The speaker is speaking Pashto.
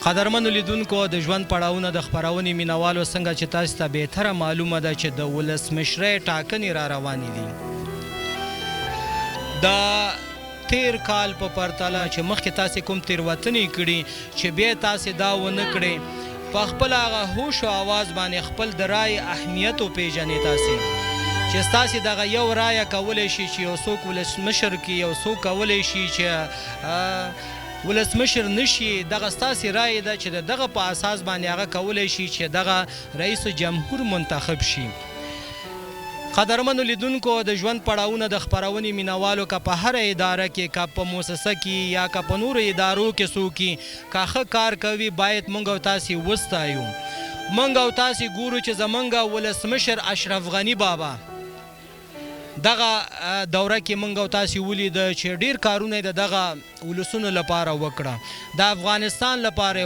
قدرمنو لیدونکو د ژوند پړاوونه د خپرونې مینوالو څنګه چې تاسو ته بهتره معلومه ده چې د ولسمشرۍ ټاکنې را روانې دي. د تیر کال په پرتله چې مخکې تاسې کوم تېروتنې کړي چې بیا تاسې دا ونه کړئ، په خپل هغه هوش او آواز باندې خپل د رایې اهمیت وپېژنئ تاسې چې ستاسې دغه یو رایه کولی شي چې یو څوک ولسمشر کړي، یو څوک کولی شي چې ولسمشر نشي. دغه ستاسې رایې ده چې دغه په اساس باندې هغه کولی شي چې دغه رئیس جمهور منتخب شي. قدرمنو لیدونکو د ژوند پړاوونه د خپرونې مینوالو که په هره اداره کې، که په مؤسسه کې یا که په نورو ادارو کې څوک که ښه کار کوي باید موږ او تاسې وستایو. موږ او تاسې ګورو چې زموږ ولسمشر اشرف غني بابا دغه دوره کې موږ او تاسې ولیده چې ډېر کارونه یې د دغه ولسونو لپاره وکړه، د افغانستان لپاره